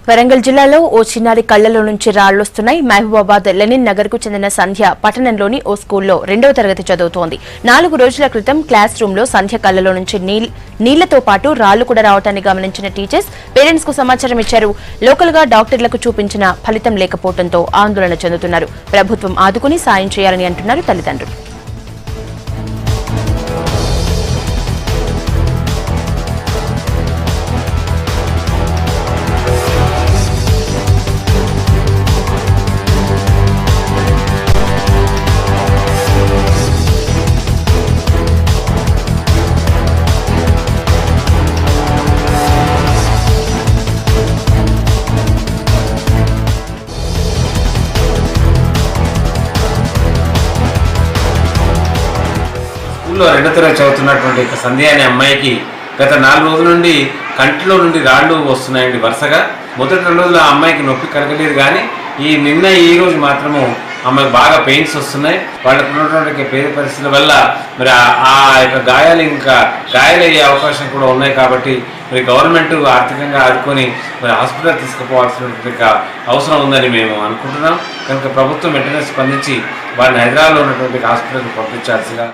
వరంగల్ జిల్లాలో ఓ చిన్నారి కళ్లలో నుంచి రాళ్లొస్తున్నాయి. మహబూబాబాద్ లెనిన్ నగర్ కు చెందిన సంధ్య పట్టణంలోని ఓ స్కూల్లో 2వ తరగతి చదువుతోంది. 4 రోజుల క్రితం క్లాస్ రూమ్ లో సంధ్య కళ్లలో నుంచి నీళ్లతో పాటు రాళ్లు కూడా రావటాన్ని గమనించిన టీచర్స్ పేరెంట్స్ కు సమాచారం ఇచ్చారు. లోకల్ గా డాక్టర్లకు చూపించిన ఫలితం లేకపోవడంతో ఆందోళన చెందుతున్నారు. ప్రభుత్వం ఆదుకుని సాయం చేయాలని అంటున్నారు తల్లిదండ్రులు. స్కూల్లో 2వ తరగతి చదువుతున్నటువంటి సంధ్య అనే అమ్మాయికి గత 4 రోజుల నుండి కంటిలో నుండి రాళ్ళు వస్తున్నాయండి వరుసగా. మొదటి 2 రోజులు ఆ అమ్మాయికి నొప్పి కలగలేదు, కానీ ఈ రోజు మాత్రము అమ్మాయికి బాగా పెయిన్స్ వస్తున్నాయి. వాళ్ళకు ఉన్నటువంటి పేద పరిస్థితుల వల్ల మరి ఆ యొక్క గాయాలు ఇంకా గాయాలయ్యే అవకాశం కూడా ఉన్నాయి. కాబట్టి మరి గవర్నమెంట్ ఆర్థికంగా ఆదుకొని మరి హాస్పిటల్ తీసుకుపోవాల్సినటువంటి అవసరం ఉందని మేము అనుకుంటున్నాం. కనుక ప్రభుత్వం వెంటనే స్పందించి వారిని హైదరాబాద్లో ఉన్నటువంటి హాస్పిటల్కి పంపించాల్సిగా